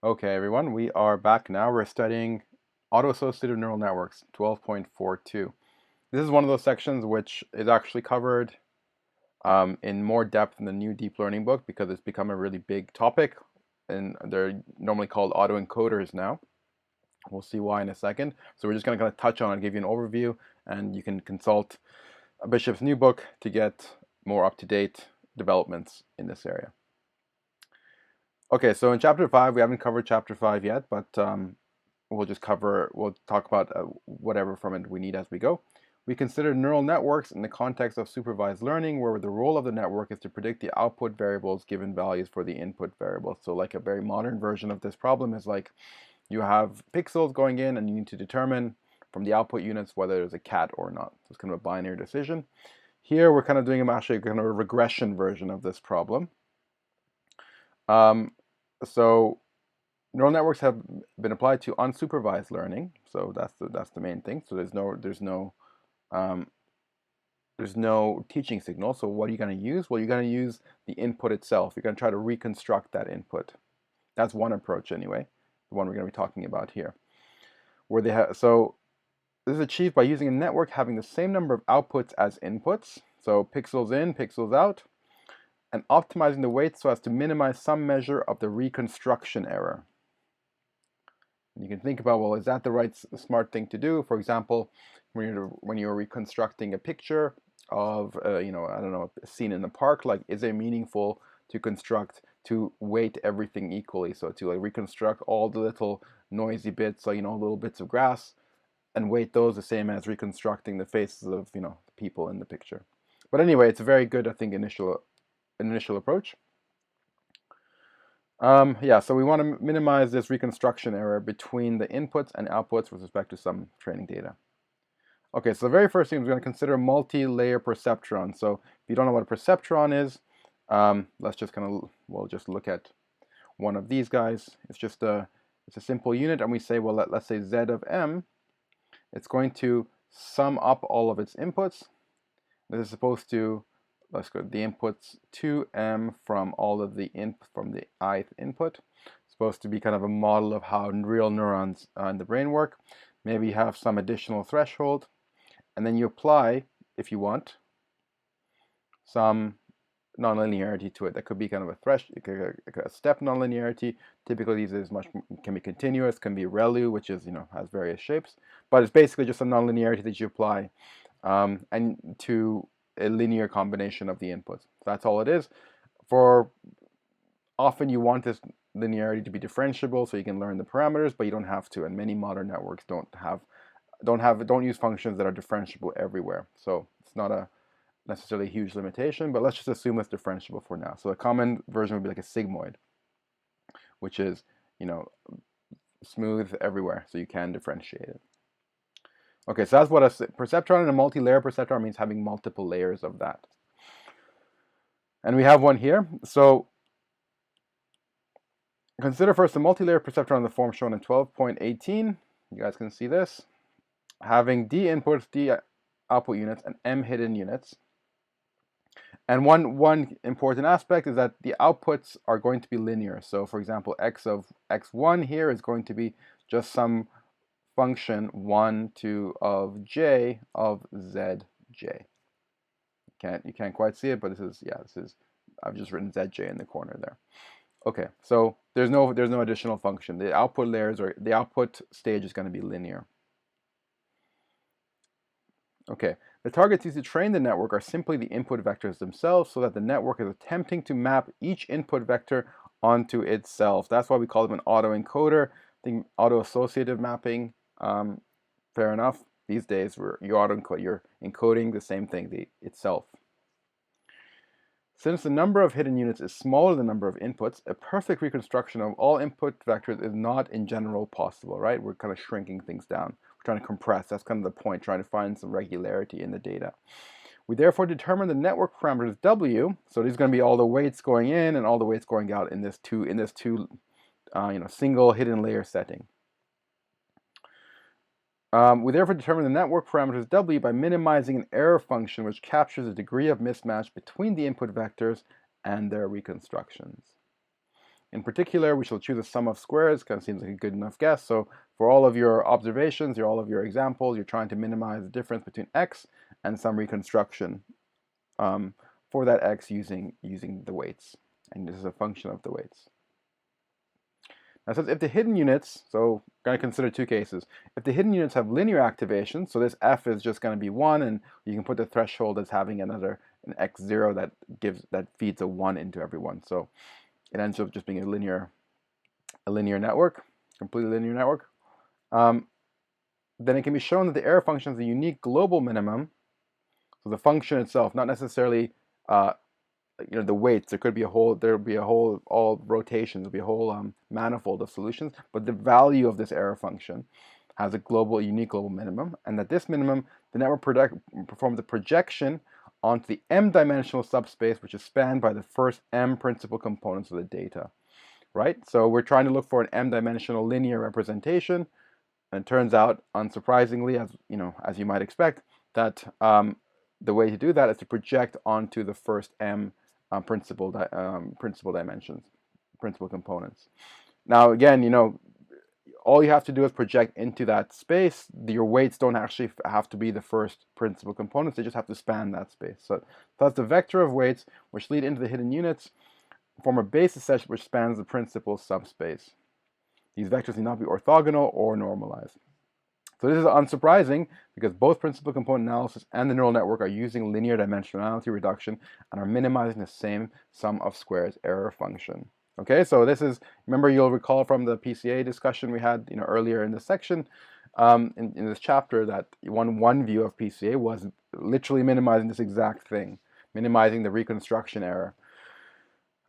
Okay, everyone, we are back now. We're studying auto-associative neural networks, 12.42. This is one of those sections which is actually covered in more depth in the new deep learning book because it's become a really big topic, and they're normally called autoencoders now. We'll see why in a second. So we're just going to kind of touch on it, give you an overview, and you can consult Bishop's new book to get more up-to-date developments in this area. Okay, so in chapter 5, we haven't covered chapter 5 yet, but we'll talk about whatever from it we need as we go. We consider neural networks in the context of supervised learning, where the role of the network is to predict the output variables given values for the input variables. So like a very modern version of this problem is like you have pixels going in and you need to determine from the output units whether there's a cat or not. So it's kind of a binary decision. Here we're kind of doing actually kind of a regression version of this problem. So neural networks have been applied to unsupervised learning, so that's the main thing. So there's no teaching signal. So what are you going to use? Well, you're going to use the input itself. You're going to try to reconstruct that input. That's one approach anyway, the one we're going to be talking about here. So this is achieved by using a network having the same number of outputs as inputs. So pixels in, pixels out, and optimizing the weight so as to minimize some measure of the reconstruction error. And you can think about, well, is that the right smart thing to do? For example, when you're reconstructing a picture of, I don't know, a scene in the park, like, is it meaningful to weight everything equally? So to like reconstruct all the little noisy bits, like, little bits of grass, and weight those the same as reconstructing the faces of, the people in the picture. But anyway, it's a very good, I think, initial approach. Yeah, so we want to minimize this reconstruction error between the inputs and outputs with respect to some training data. Okay, so the very first thing we're going to consider multi-layer perceptron. So if you don't know what a perceptron is, let's just we'll just look at one of these guys. It's a simple unit, and we say, well, let's say Z of M. It's going to sum up all of its inputs. This is supposed to, let's go the inputs to M from all of the from the ith input. It's supposed to be kind of a model of how real neurons in the brain work. Maybe you have some additional threshold, and then you apply, if you want, some nonlinearity to it. That could be kind of a step nonlinearity. Typically, these can be continuous, can be ReLU, which is has various shapes, but it's basically just a nonlinearity that you apply and to a linear combination of the inputs. So that's all it is. Often you want this linearity to be differentiable so you can learn the parameters, but you don't have to. And many modern networks don't use functions that are differentiable everywhere. So it's not a necessarily a huge limitation, but let's just assume it's differentiable for now. So the common version would be like a sigmoid, which is smooth everywhere, so you can differentiate it. Okay, so that's what a perceptron and a multi-layer perceptron means, having multiple layers of that. And we have one here. So consider first the multi-layer perceptron in the form shown in 12.18. You guys can see this. Having D inputs, D output units, and M hidden units. And one important aspect is that the outputs are going to be linear. So for example, x of x1 here is going to be just some function 1 to of j of zj. You can't quite see it, but this is I've just written zj in the corner there. Okay, so there's no additional function. The output layers or the output stage is going to be linear. Okay, the targets used to train the network are simply the input vectors themselves, so that the network is attempting to map each input vector onto itself. That's why we call them an autoencoder. I think autoassociative mapping, fair enough. These days, you're encoding the same thing itself. Since the number of hidden units is smaller than the number of inputs, a perfect reconstruction of all input vectors is not in general possible, right? We're kind of shrinking things down. We're trying to compress. That's kind of the point, trying to find some regularity in the data. We therefore determine the network parameters W. So these are going to be all the weights going in and all the weights going out in this two single hidden layer setting. We therefore determine the network parameters W by minimizing an error function which captures the degree of mismatch between the input vectors and their reconstructions. In particular, we shall choose a sum of squares. Kind of seems like a good enough guess. So for all of your observations, all of your examples, you're trying to minimize the difference between x and some reconstruction for that x using the weights. And this is a function of the weights. Now it says if the hidden units, so we're going to consider two cases. If the hidden units have linear activation, so this f is just going to be 1, and you can put the threshold as having an x0 that feeds a 1 into every one. So it ends up just being a linear network, completely linear network. Then it can be shown that the error function is a unique global minimum. So the function itself, not necessarily the weights. There'll be a whole all rotations. There'll be a whole manifold of solutions. But the value of this error function has a unique global minimum, and that this minimum, the network performs a projection onto the m-dimensional subspace, which is spanned by the first m principal components of the data. Right? So we're trying to look for an m-dimensional linear representation, and it turns out, unsurprisingly, as you might expect, that the way to do that is to project onto the first m principal dimensions, principal components. Now, again, all you have to do is project into that space. Your weights don't actually have to be the first principal components. They just have to span that space. So that's the vector of weights which lead into the hidden units, form a basis set which spans the principal subspace. These vectors need not be orthogonal or normalized. So this is unsurprising because both principal component analysis and the neural network are using linear dimensionality reduction and are minimizing the same sum of squares error function. Okay, so this is, remember, you'll recall from the PCA discussion we had earlier in this section, in this chapter, that one view of PCA was literally minimizing this exact thing, minimizing the reconstruction error.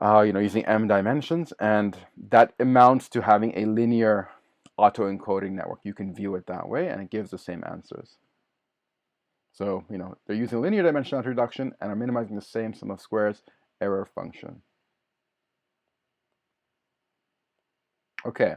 Using m dimensions, and that amounts to having a linear auto-encoding network. You can view it that way, and it gives the same answers. So, they're using linear dimensionality reduction and are minimizing the same sum of squares error function. Okay.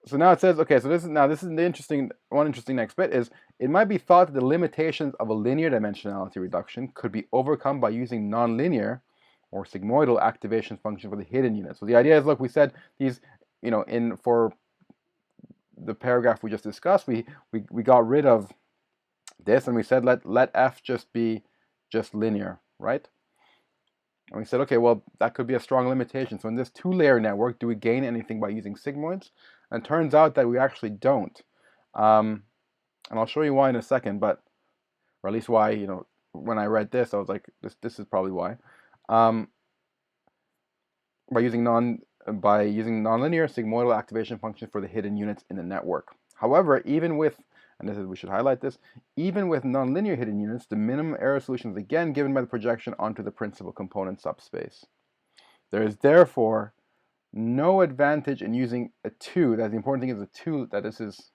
So now it says, okay, so this is the interesting next bit is, it might be thought that the limitations of a linear dimensionality reduction could be overcome by using nonlinear or sigmoidal activation function for the hidden unit. So the idea is, look, we said these, for the paragraph we just discussed, we got rid of this, and we said let f just be linear, right? And we said, okay, well, that could be a strong limitation. So in this two-layer network, do we gain anything by using sigmoids? And it turns out that we actually don't. And I'll show you why in a second, or at least why, when I read this, I was like, this is probably why. By using nonlinear sigmoidal activation function for the hidden units in the network. However, even with, we should highlight this, even with nonlinear hidden units, the minimum error solution is again given by the projection onto the principal component subspace. There is therefore no advantage in using a two. That's the important thing, is that this is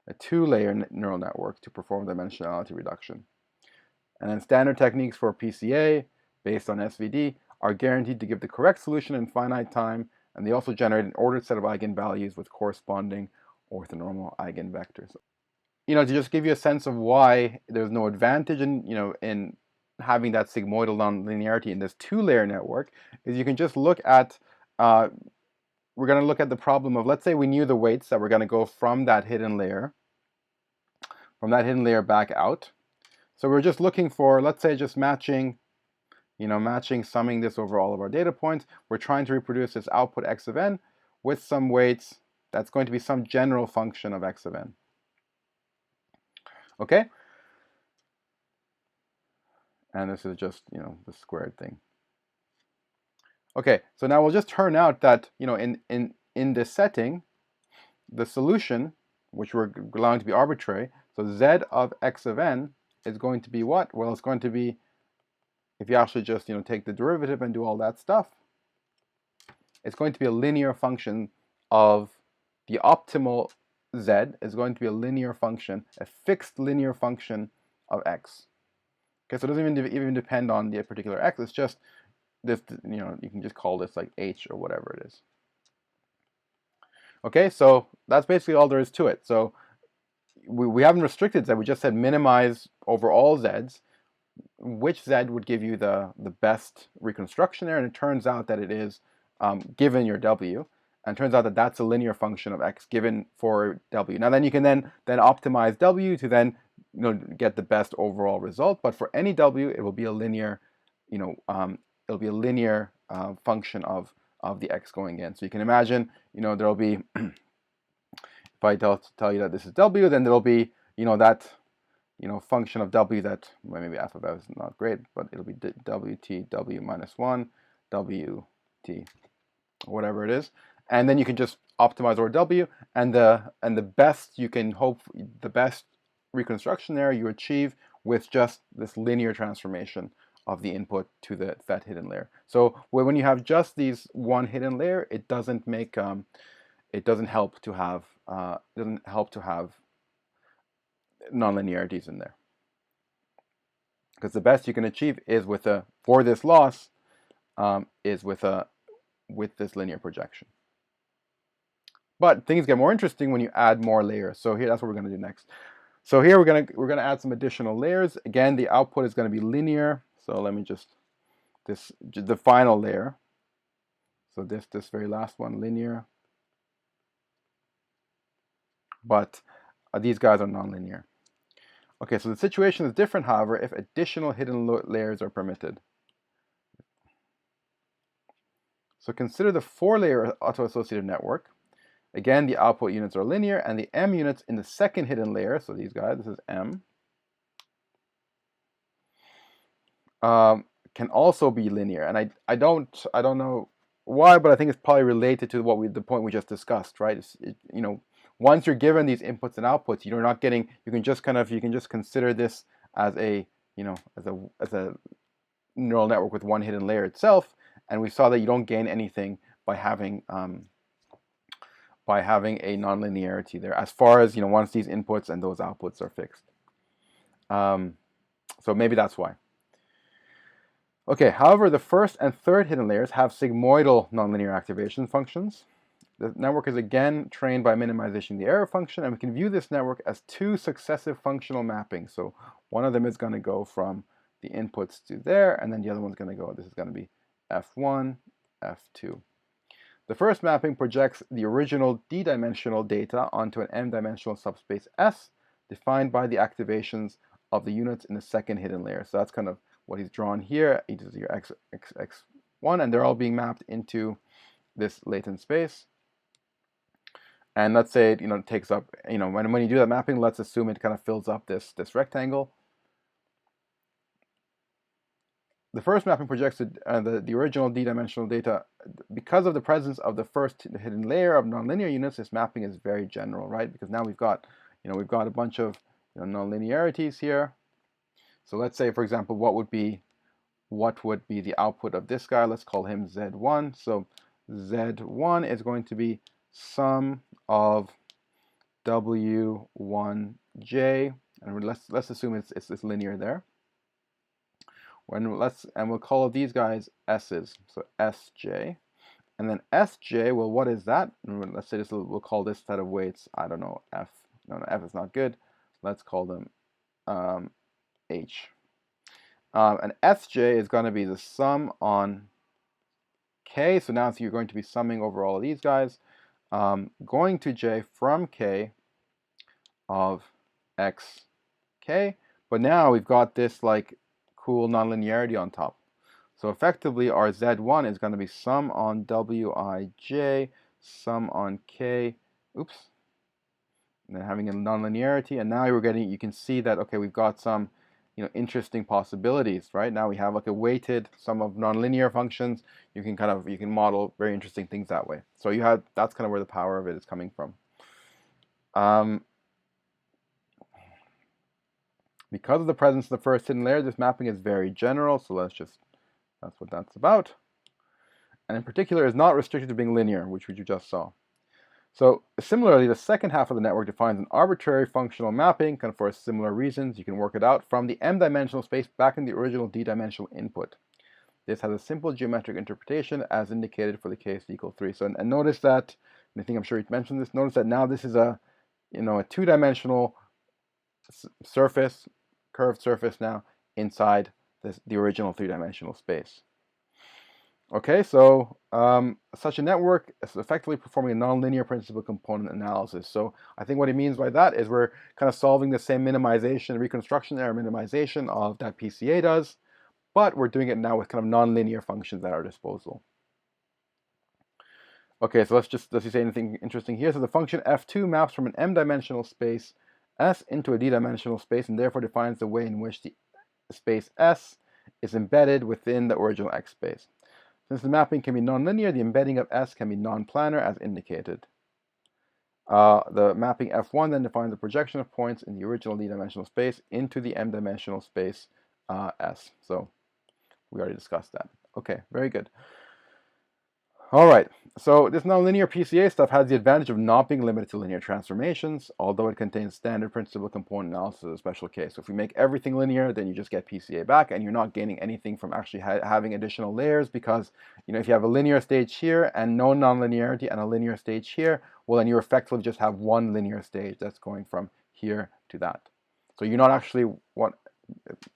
a two-layer neural network to perform dimensionality reduction. And then standard techniques for PCA based on SVD are guaranteed to give the correct solution in finite time, and they also generate an ordered set of eigenvalues with corresponding orthonormal eigenvectors. To just give you a sense of why there's no advantage in having that sigmoidal nonlinearity in this two-layer network, is you can just look at, we're going to look at the problem of, let's say we knew the weights that we're going to go from that hidden layer back out. So we're just looking for, let's say, just matching, summing this over all of our data points. We're trying to reproduce this output x of n with some weights that's going to be some general function of x of n. Okay? And this is just, the squared thing. Okay, so now we'll just turn out that, in this setting, the solution, which we're allowing to be arbitrary, so z of x of n is going to be what? Well, it's going to be, if you actually just, take the derivative and do all that stuff, it's going to be a linear function of the optimal z is going to be a linear function, a fixed linear function of x. Okay, so it doesn't even depend on the particular x. It's just this, you can just call this like h or whatever it is. Okay, so that's basically all there is to it. So we haven't restricted z. We just said minimize over all z's. which Z would give you the best reconstruction there, and it turns out that it is given your W, and it turns out that that's a linear function of X given for W. Now then you can then optimize W to then get the best overall result, but for any W it will be a linear, it'll be a linear function of the X going in. So you can imagine, there'll be if I tell you that this is W, then there'll be that function of W that, well, maybe alpha of is not great, but it'll be WT W minus 1 WT whatever it is, and then you can just optimize over W, and the best you can hope, the best reconstruction there you achieve with just this linear transformation of the input to that hidden layer. So when you have just these one hidden layer, it doesn't make it doesn't help to have nonlinearities in there, because the best you can achieve is with for this loss is with this linear projection. But things get more interesting when you add more layers. So here, that's what we're going to do next. So here we're going to add some additional layers. Again, the output is going to be linear. So let me just the final layer. So this very last one, linear. But these guys are nonlinear. Okay, so the situation is different, however, if additional hidden layers are permitted. So consider the 4-layer autoassociative network. Again, the output units are linear, and the M units in the second hidden layer, so these guys, this is M, can also be linear. And I don't know why, but I think it's probably related to the point we just discussed, right? Once you're given these inputs and outputs, you're not getting. You can just consider this as a as a neural network with one hidden layer itself, and we saw that you don't gain anything by having a nonlinearity there, as far as once these inputs and those outputs are fixed. So maybe that's why. Okay, however, the first and third hidden layers have sigmoidal nonlinear activation functions. The network is again trained by minimization of the error function, and we can view this network as two successive functional mappings. So one of them is going to go from the inputs to there, and then the other one's going to go, this is going to be F1, F2. The first mapping projects the original d-dimensional data onto an m-dimensional subspace S, defined by the activations of the units in the second hidden layer. So that's kind of what he's drawn here. He does your x1, and they're all being mapped into this latent space. And let's say it takes up, when you do that mapping, let's assume it kind of fills up this rectangle. The first mapping projects the original d-dimensional data. Because of the presence of the first hidden layer of nonlinear units, this mapping is very general, right? Because now we've got a bunch of nonlinearities here. So let's say, for example, what would be the output of this guy? Let's call him Z1. So Z1 is going to be sum of W1J, and let's assume it's linear there. And we'll call these guys S's, so Sj, and then Sj. Well, what is that? Let's say we'll call this set of weights, I don't know, F. No, F is not good. Let's call them H. And Sj is going to be the sum on K. So now you're going to be summing over all of these guys. Going to J from K of xk, but now we've got this like cool nonlinearity on top. So effectively our Z1 is going to be sum on Wij, sum on K, oops, and then having a nonlinearity, and now you can see that, okay, we've got some interesting possibilities, right? Now we have like a weighted sum of nonlinear functions. You can model very interesting things that way. So that's kind of where the power of it is coming from. Because of the presence of the first hidden layer, this mapping is very general. So that's what that's about. And in particular, is not restricted to being linear, which you just saw. So similarly, the second half of the network defines an arbitrary functional mapping, kind of for similar reasons. You can work it out from the m-dimensional space back in the original d-dimensional input. This has a simple geometric interpretation as indicated for the case equal 3. So and notice that, and I think I'm sure you mentioned this, notice that now this is a two-dimensional surface, curved surface now inside the original three-dimensional space. Okay, so such a network is effectively performing a nonlinear principal component analysis. So I think what he means by that is we're kind of solving the same minimization, reconstruction error minimization of that PCA does, but we're doing it now with kind of nonlinear functions at our disposal. Okay, so does he say anything interesting here? So the function f2 maps from an m-dimensional space S into a d-dimensional space and therefore defines the way in which the space S is embedded within the original X space. Since the mapping can be nonlinear, the embedding of S can be non-planar as indicated. The mapping F1 then defines the projection of points in the original d-dimensional space into the m-dimensional space S. So we already discussed that. Okay, very good. All right, so this nonlinear PCA stuff has the advantage of not being limited to linear transformations, although it contains standard principal component analysis as a special case. So if we make everything linear, then you just get PCA back, and you're not gaining anything from actually having additional layers, because if you have a linear stage here and no nonlinearity and a linear stage here, well, then you effectively just have one linear stage that's going from here to that. So you're not actually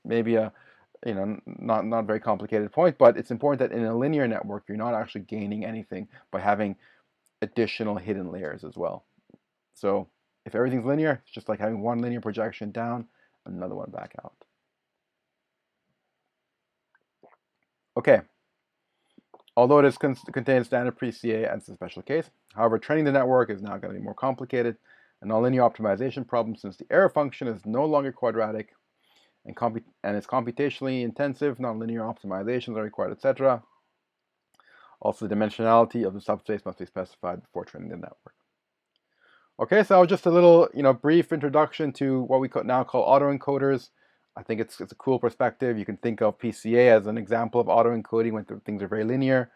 maybe a not very complicated point, but it's important that in a linear network, you're not actually gaining anything by having additional hidden layers as well. So if everything's linear, it's just like having one linear projection down, another one back out. Okay. Although it contains standard PCA as a special case, however, training the network is now going to be more complicated, a nonlinear optimization problem since the error function is no longer quadratic, and it's computationally intensive, nonlinear optimizations are required, etc. Also, the dimensionality of the subspace must be specified before training the network. Okay, so just a little, brief introduction to what we now call autoencoders. I think it's a cool perspective. You can think of PCA as an example of autoencoding when things are very linear.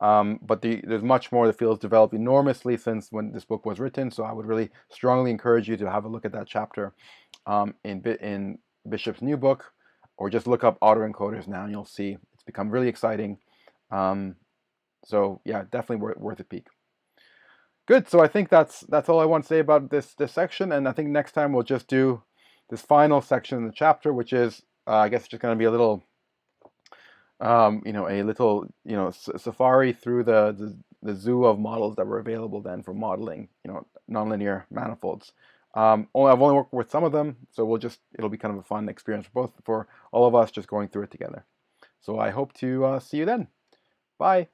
But there's much more. The field's developed enormously since when this book was written. So I would really strongly encourage you to have a look at that chapter in Bishop's new book, or just look up autoencoders now and you'll see it's become really exciting. So yeah, definitely worth a peek. Good, so I think that's all I want to say about this section, and I think next time we'll just do this final section in the chapter, which is I guess just going to be a little safari through the zoo of models that were available then for modeling nonlinear manifolds. I've only worked with some of them, so it'll be kind of a fun experience for all of us just going through it together. So I hope to see you then. Bye.